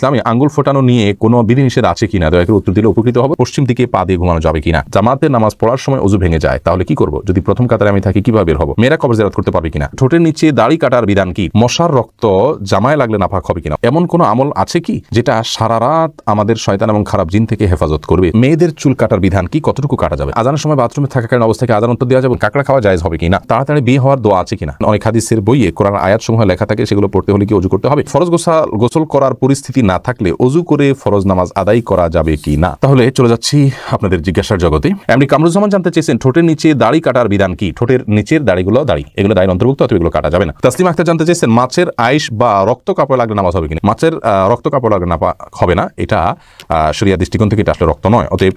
ইসলামে আঙ্গুল ফোটানো নিয়ে কোনো বিধিনিষেধ আছে কিনা দয়া করে উত্তর দিলে উপকৃত হবে। পশ্চিম দিকে পা দিয়ে ঘুমানো যাবে কিনা? জামাতে নামাজ পড়ার সময় ওযু ভেঙে যায় তাহলে কি করব? যদি প্রথম কাতারে আমি থাকি কিভাবে বের হব? মেয়েরা কবর জিয়ারত করতে পারবে কিনা? ঠোঁটের নিচে দাড়ি কাটার বিধান কি? মশার রক্ত জামায় লাগলে নাপাক হবে কিনা? এমন কোন আমল আছে কি যেটা সারা রাত আমাদের শয়তান এবং খারাপ জিন থেকে হেফাজত করবে? মেয়েদের চুল কাটার বিধান কি? কতটুকু কাটা যাবে? আজানের সময় বাথরুমে থাকাকালীন অবস্থায় আজান উত্তর দেওয়া যাবে? কাকড়া খাওয়া জায়েজ হবে কিনা? তাড়াতাড়ি বিয়ে হওয়ার দোয়া আছে কিনা? অনেক হাদিসের বইয়ে কোরআন আয়াত সমূহ লেখা থাকে, সেগুলো পড়তে হলে কি ওযু করতে হবে? ফরজ গোসল করার পরিস্থিতি না থাকলে ওযু করে ফরজ নামাজ আদায় করা যাবে কি না? তাহলে চলে যাচ্ছি আপনাদের জিজ্ঞাসার জগতে। এমনি কামরুজ্জামান জানতে চেয়েছেন ঠোঁটের নিচে দাড়ি কাটার বিধান কি? ঠোঁটের নিচের দাড়িগুলো এগুলো দাড়ির অন্তর্ভুক্ত, অথবা এগুলো কাটা যাবে না। তাসলিমা আক্তার জানতে চেয়েছেন মাছের আইশ বা রক্ত কাপড় লাগলে নামাজ হবে কিনা? মাছের রক্ত কাপড় লাগলে হবে না, এটা শরিয়া দৃষ্টিকোণ থেকে এটা আসলে রক্ত নয়। অতএব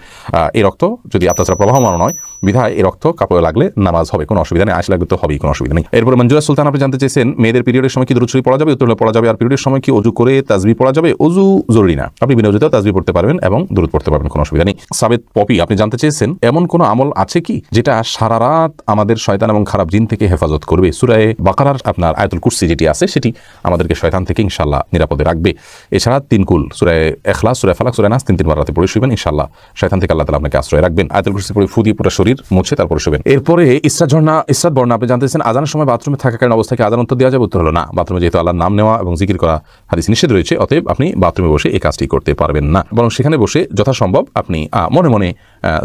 এই রক্ত যদি আপনার প্রবাহমান নয় বিধায় এই রক্ত কাপড়ে লাগলে নামাজ হবে, কোনো অসুবিধা নেই। আইশ লাগলে তো হবেই, কোনো অসুবিধা নেই। এরপরে মঞ্জুরা সুলতান আপনি জানতে চেয়েছেন মেয়েদের পিরিয়ডের সময় কি দুরূদ শরীফ পড়া যাবে? উত্তর হলো পড়া যাবে। আর পিরিয়ডের সময় কি ওযু করে তাসবিহ পড়া যাবে? ওযু জরুরি না, আপনি বিনা ওযুতেও তাসবিহ পড়তে পারবেন এবং দুরূদ পড়তে পারবেন, কোনো অসুবিধা নেই। সাবেত পপি আপনি জানতে চেয়েছেন এমন কোন আমল আছে কি যেটা সারা রাত আমাদের শয়তান এবং খারাপ জিন থেকে হেফাজত করবে? সূরা বাকারার আপনার আয়াতুল কুরসি যেটি আছে সেটি আমাদেরকে শয়তান থেকে ইনশাআল্লাহ নিরাপদে রাখবে। এছাড়া 3 কুল সূরা ইখলাস, সূরা ফালাক, সূরা নাস 3 বার রাতে পড়ে শুবেন, ইনশাআল্লাহ শয়তান থেকে আল্লাহ তাআলা আপনাকে আশ্রয় রাখবেন। আয়াতুল কুরসি পড়ে ফু দিয়ে পুরো শরীর মুছে তারপর শুবেন। এরপরে ইসরাত বর্ণনা আপনি জানতে চেয়েছেন আজানের সময় বাথরুমে থাকাকালীন অবস্থায় আজান উত্তর দেওয়া যাবে? উত্তর হলো না। বাথরুমে যেহেতু আল্লাহর নাম নেওয়া এবং জিকির করা হাদিস নিষেধ রয়েছে, অতএব আপনি বাথরুমে বসে এই কাজটি করতে পারবেন না, বরং সেখানে বসে যথাসম্ভব আপনি মনে মনে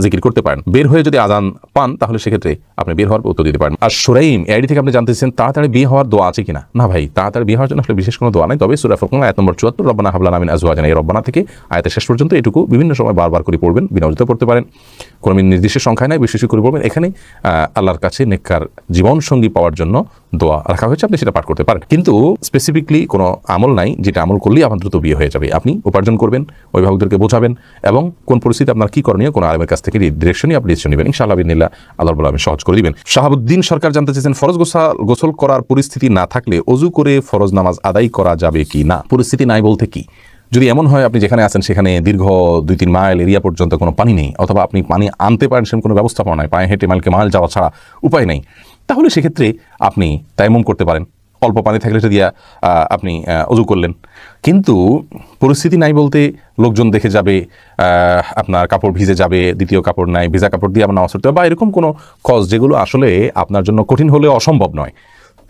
জিকির করতে পারেন। বের হয়ে যদি আজান পান তাহলে সেক্ষেত্রে আপনি বের হওয়ার উত্তর দিতে পারেন। আর সুরাইম আইডি থেকে আপনি জানতেছেন তাড়াতাড়ি বিয়ে হওয়ার দোয়া আছে কিনা? না ভাই, তাড়াতাড়ি বিয়ে হওয়ার জন্য আসলে বিশেষ কোনো দোয়া নাই, তবে সূরা ফুরকান আয়াত নম্বর 74 রব্বানা হাব লানা মিন আজওয়াজিনা, এই রব্বানা থেকে আয়াতের শেষ পর্যন্ত এটুকু বিভিন্ন সময় বারবার করে পড়বেন, বিনা ওযুতে পড়তে পারেন, কোনো নির্দিষ্ট সংখ্যায় নাই, বিশেষ করে পড়বেন। এখানে আল্লাহর কাছে নেককার জীবন সঙ্গী পাওয়ার জন্য দোয়া রাখা হয়েছে, আপনি সেটা পাঠ করতে পারেন। কিন্তু স্পেসিফিকলি কোনো আমল নাই যেটা আমল করলেই আপনার দ্রুত বিয়ে হয়ে যাবে। আপনি উপার্জন করবেন, অভিভাবকদেরকে বোঝাবেন এবং কোন পরিস্থিতি আপনার কি করণীয় কোন আলেমের কাছ থেকে ডিরেকশনই আপনি ডিসিশন নেবেন, ইনশাআল্লাহ বিনিল্লাহ আল্লাহ রাব্বুল আলামিন সহজ করে দিবেন। শাহাবুদ্দিন সরকার জানতে চেয়েছেন ফরজ গোসল করার পরিস্থিতি না থাকলে ওযু করে ফরজ নামাজ আদায় করা যাবে কি না? পরিস্থিতি নাই বলতে কি? যদি এমন হয় আপনি যেখানে আছেন সেখানে দীর্ঘ 2-3 মাইল এরিয়া পর্যন্ত কোনো পানি নেই, অথবা আপনি পানি আনতে পারেন সেরকম কোনো ব্যবস্থাপনা নাই, পায়ে হেঁটে মাইল যাওয়া ছাড়া উপায় নেই, তাহলে সেক্ষেত্রে আপনি তায়াম্মুম করতে পারেন। অল্প পানি থাকলে সেটা দিয়া আপনি ওযু করলেন। কিন্তু পরিস্থিতি নাই বলতে লোকজন দেখে যাবে, আপনার কাপড় ভিজে যাবে, দ্বিতীয় কাপড় নাই, ভিজা কাপড় দিয়ে আপনার নামাজ পড়তে হবে, বা এরকম কোনো কজ যেগুলো আসলে আপনার জন্য কঠিন হলেও অসম্ভব নয়,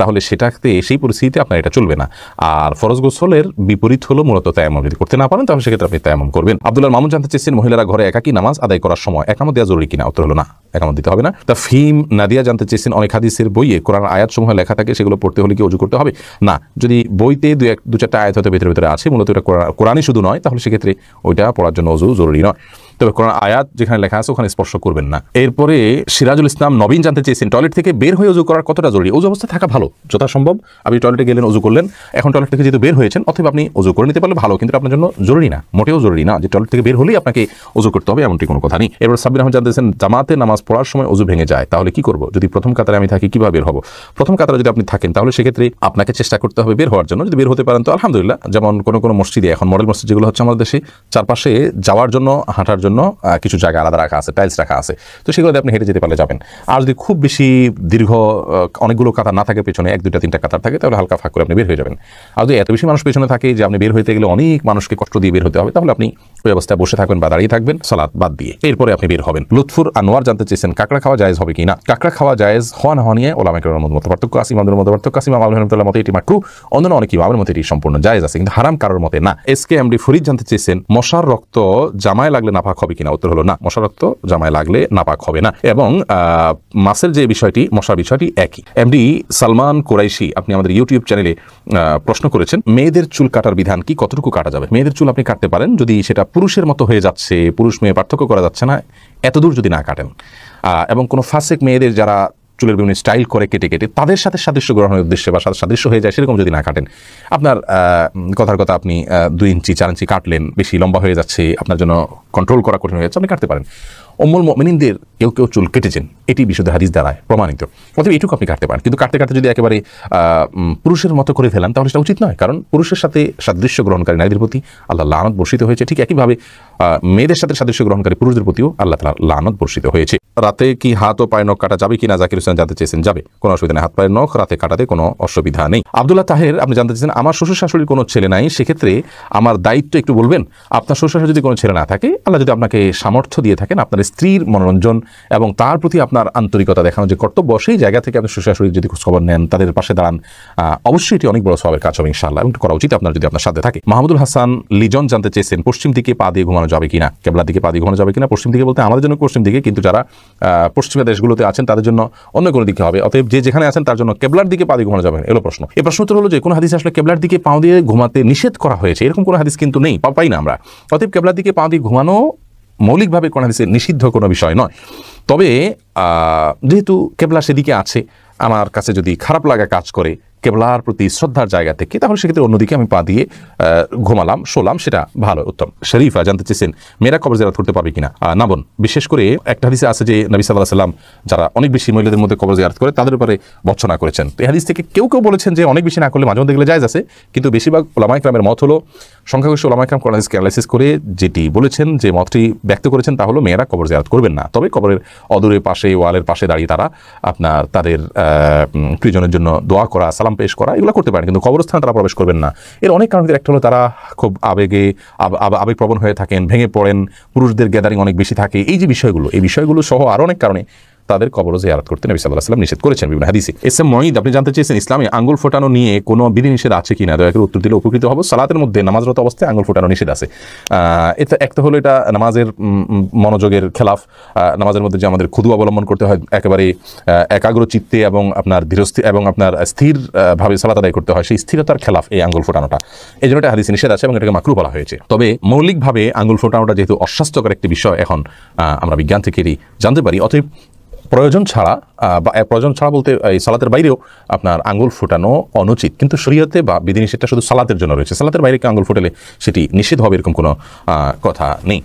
তাহলে সেটাতে সেই পরিস্থিতিতে আপনার এটা চলবে না। আর ফরজ গোসলের বিপরীত হলো মূলত তায়াম্মুম। যদি করতে না পারেন তাহলে সেক্ষেত্রে আপনি তায়াম্মুম করবেন। আব্দুল্লাহ মামুন জানতে চেয়েছেন মহিলারা ঘরে একাকী নামাজ আদায় করার সময় একামত দেওয়া জরুরি কিনা? উত্তর হলো না, একামত দিতে হবে না। তাফহিম নাদিয়া জানতে চেয়েছেন অনেক হাদিসের বইয়ে কোরআন আয়াত সমূহ লেখা থাকে, সেগুলো পড়তে হলে কি ওযু করতে হবে? না, যদি বইতে 2-4টা আয়াত হয়তো ভিতরে আছে, মূলত এটা কোরআনই শুধু নয়, তাহলে সেক্ষেত্রে ওইটা পড়ার জন্য ওযু জরুরি নয়। তবে কোরআন আয়াত যেখানে লেখা আছে ওখানে স্পর্শ করবেন না। এরপরে সিরাজুল ইসলাম নবীন জানতে চেয়েছেন টয়লেট থেকে বের হয়ে ওযু করার কতটা জরুরি? ওযু অবস্থা থাকা ভালো, যথাসম্ভব আপনি টয়লেটে গেলেন, ওযু করলেন, এখন টয়লেট থেকে যেহেতু বের হয়েছেন অথবা আপনি ওযু করে নিতে পারলে ভালো, কিন্তু আপনার জন্য জরুরি না, মোটেও জরুরি না যে টয়লেট থেকে বের হলেই আপনাকে ওযু করতে হবে, এমনটি কোনো কথা নেই। এরপর সাব্বির আহমেদ জানতেছেন জামাতে নামাজ পড়ার সময় ওযু ভেঙে যায় তাহলে কি করব? যদি প্রথম কাতারে আমি থাকি কিভাবে বের হব? প্রথম কাতারে যদি আপনি থাকেন তাহলে সেক্ষেত্রে আপনাকে চেষ্টা করতে হবে বের হওয়ার জন্য। যদি বের হতে পারেন তো আলহামদুলিল্লাহ। যেমন কোনো মসজিদে এখন মডেল মসজিদ যেগুলো হচ্ছে আমাদের দেশে, চারপাশে যাওয়ার জন্য হাঁটার জন্য কিছু জায়গা আলাদা রাখা আছে, টাইলস রাখা আছে, তো সেগুলোতে আপনি হেঁটে যেতে পারলে যাবেন। আর যদি খুব বেশি দীর্ঘ অনেকগুলো কাতার না থাকে, পেছনে 1-2-3টা কাতার থাকে, তাহলে হালকা ফাঁক করে আপনি বের হয়ে যাবেন। আর যদি এত বেশি মানুষ পেছনে থাকে যে আপনি বের হইতে গেলে অনেক মানুষকে কষ্ট দিয়ে বের হতে হবে, তাহলে আপনি ওই অবস্থায় বসে থাকবেন বা দাঁড়িয়ে থাকবেন সালাত বাদ দিয়ে, এরপরে আপনি বের হবেন। লুৎফুর আনোয়ার জানতে চেয়েছেন কাকড়া খাওয়া জায়েজ হবে কিনা? কাকড়া খাওয়া জায়েজ হওয়া না হওয়া নিয়ে ওলামায়ে কেরামের মধ্যে পার্থক্য আছে, ইমামদের মধ্যে পার্থক্য আছে। ইমাম আবু হানিফার মতে এটি মাকরুহ, অন্যান্য অনেক ইমামের মতে এটি সম্পূর্ণ জায়েজ আছে, কিন্তু হারাম কারোর মতে না। SKMD ফরিদ জানতে চেয়েছেন মশার রক্ত জামায় লাগলে নাপাক হবে কিনা? উত্তর হলো না, মশার রক্ত জামায় লাগলে নাপাক হবে না। এবং মাসের যে বিষয়টি, মশার বিষয়টি একই। MD সালমান কুরাইশি আপনি আমাদের ইউটিউব চ্যানেলে প্রশ্ন করেছেন মেয়েদের চুল কাটার বিধান কি, কতটুকু কাটা যাবে? মেয়েদের চুল আপনি কাটতে পারেন যদি সেটা পুরুষের মতো হয়ে যাচ্ছে, পুরুষ মেয়ে পার্থক্য করা যাচ্ছে না, এতদূর যদি না কাটেন, এবং কোনো ফাসেক মেয়েদের যারা চুলের বিভিন্ন স্টাইল করে কেটে তাদের সাথে সাদৃশ্য গ্রহণের উদ্দেশ্যে বা সাদৃশ্য হয়ে যায় সেরকম যদি না কাটেন, আপনার কথার কথা আপনি 2 ইঞ্চি 4 ইঞ্চি কাটলেন, বেশি লম্বা হয়ে যাচ্ছে, আপনার জন্য কন্ট্রোল করা কঠিন হয়ে যাচ্ছে, আপনি কাটতে পারেন। উম্মুল মুমিনিনদের কেউ কেউ চুল কেটেছেন, এটি বিশুদ্ধ হাদিস দ্বারা প্রমাণিত। অতএব এটুকু আপনি কাটতে পারেন, কিন্তু কাটতে কাটতে যদি একেবারে পুরুষের মতো করে ফেলেন তাহলে সেটা উচিত নয়, কারণ পুরুষের সাথে সাদৃশ্য গ্রহণকারী নারীদের প্রতি আল্লাহ লানত বর্ষিত হয়েছে। ঠিক একইভাবে মেয়েদের সাথে সাদৃশ্য গ্রহণকারী পুরুষদের প্রতিও আল্লাহ তাআলা লানত বর্ষিত হয়েছে। রাতে কি হাত ও পায়ের নখ কাটা যাবে কিনা জাকির হোসেন জানতে চেয়েছেন। যাবে, কোনো অসুবিধা নেই, হাত পায়ের নখ রাতে কাটাতে কোনো অসুবিধা নেই। আব্দুল্লাহ তাহের আপনি জানতে চেয়েছেন, আমার শ্বশুর শাশুড়ির কোনো ছেলে নাই, সেক্ষেত্রে আমার দায়িত্ব একটু বলবেন। আপনার শ্বশুর শাশুড়ি যদি কোনো ছেলে না থাকে, আল্লাহ যদি আপনাকে সামর্থ্য দিয়ে থাকেন, আপনার স্ত্রীর মনোরঞ্জন এবং তার প্রতি আপনার আন্তরিকতা দেখানো যে কর্তব্য, সেই জায়গা থেকে আপনি শ্বশুর শাশুড়ির যদি খোঁজখবর নেন, তাদের পাশে দাঁড়ান, অবশ্যই এটি অনেক বড় সওয়াবের কাজ হবে ইনশাআল্লাহ, এবং করা উচিত আপনার যদি আপনার সাথে থাকে। মাহমুদুল হাসান লিজন জানতে চেয়েছেন, পশ্চিম দিকে পা দিয়ে ঘুমানো যাবে কিনা, কেবলার দিকে পা দিয়ে ঘুমানো যাবে কিনা। পশ্চিম দিকে বলতে আমাদের জন্য পশ্চিম দিকে, কিন্তু যারা পশ্চিমা দেশগুলোতে আছেন তাদের জন্য অন্য কোনো দিকে হবে। অতএব যে যেখানে আছেন তার জন্য কেবলার দিকে পা দিয়ে ঘুমানো যাবে এলো প্রশ্ন। এই প্রশ্নটা হলো যে কোন হাদিসে আসলে কেবলার দিকে পা দিয়ে ঘুমাতে নিষেধ করা হয়েছে, এরকম কোনো হাদিস কিন্তু নেই, পাই না আমরা। অতএব কেবলার দিকে পা দিয়ে ঘুমানো মৌলিকভাবে কোন হাদিসে নিষিদ্ধ কোনো বিষয় নয়। তবে যেহেতু কেবলা সেদিকে আছে, আমার কাছে যদি খারাপ লাগা কাজ করে কেবলার প্রতি শ্রদ্ধার জায়গা থেকে, তাহলে সেক্ষেত্রে অন্যদিকে আমি পা দিয়ে ঘুমালাম, শোলাম, সেটা ভালো, উত্তম। শরীফা জানতে চেয়েছেন, মেয়েরা কবর জিয়ারত করতে পারবে কিনা। না বোন, বিশেষ করে একটা হাদিসে আছে যে নবী সাল্লাল্লাহু আলাইহি ওয়াসাল্লাম যারা অনেক বেশি মহিলাদের মধ্যে কবর জিয়ারত করে তাদের উপরে ভর্ৎসনা করেছেন। তো এই হাদিস থেকে কেউ কেউ বলেছেন যে অনেক বেশি না করলে মাঝে মধ্যে গেলে জায়েজ আছে, কিন্তু বেশিরভাগ উলামায়ে কেরামের মত হলো, সংখ্যাগরিষ্ঠ উলামায়ে কেরাম কোরআন হাদিসকে অ্যানালাইসিস করে যেটি বলেছেন, যে মতটি ব্যক্ত করেছেন, তা হলো মেয়েরা কবর জিয়ারত করবেন না। তবে কবরের অদূরের পাশে, ওয়ালের পাশে দাঁড়িয়ে তারা আপনার তাদের প্রিয়জনের জন্য দোয়া করা, সালাম পেশ করা, এগুলো করতে পারেন, কিন্তু কবরস্থানে তারা প্রবেশ করবেন না। এর অনেক কারণের একটা হলো তারা খুব আবেগপ্রবণ হয়ে থাকেন, ভেঙে পড়েন, পুরুষদের গ্যাদারিং অনেক বেশি থাকে, এই যে বিষয়গুলো, এই বিষয়গুলো সহ আরও অনেক কারণে তাদের কবর জিয়ারত করতে নবী সাল্লাল্লাহু আলাইহি ওয়াসাল্লাম নিষেধ করেছেন বিভিন্ন হাদিসে। এসএম মঈদ আপনি জানতে চেয়েছেন, ইসলামে আঙ্গুল ফোটানো নিয়ে কোনো বিধিনিষেধ আছে কিনা, দয়া করে উত্তর দিলে উপকৃত হব। সালাতের মধ্যে নামাজরত অবস্থায় আঙ্গুল ফোটানো নিষেধ আছে। এটা একটা হলো এটা নামাজের মনোযোগের খেলাফ। নামাজের মধ্যে যে আমাদের খুদু অবলম্বন করতে হয়, একেবারে একাগ্র চিত্তে এবং আপনার ধীরস্থির এবং আপনার স্থির ভাবে সালাত আদায় করতে হয়, সেই স্থিরতার খেলাফ এই আঙ্গুল ফোটানোটা, এই জন্য এটা হাদিসে নিষেধ আছে এবং এটাকে মাকরুহ বলা হয়েছে। তবে মৌলিকভাবে আঙ্গুল ফোটানোটা যেহেতু অস্বাস্থ্যকর একটি বিষয়, এখন আমরা বিজ্ঞান থেকে জানতে পারি, অতএব প্রয়োজন ছাড়া বলতে এই সালাতের বাইরেও আপনার আঙ্গুল ফোটানো অনুচিত, কিন্তু শরীয়তে বা বিধিনিষেধটা শুধু সালাতের জন্য রয়েছে। সালাতের বাইরে আঙ্গুল ফোটালে সেটি নিষেধ হবে এরকম কোনো কথা নেই।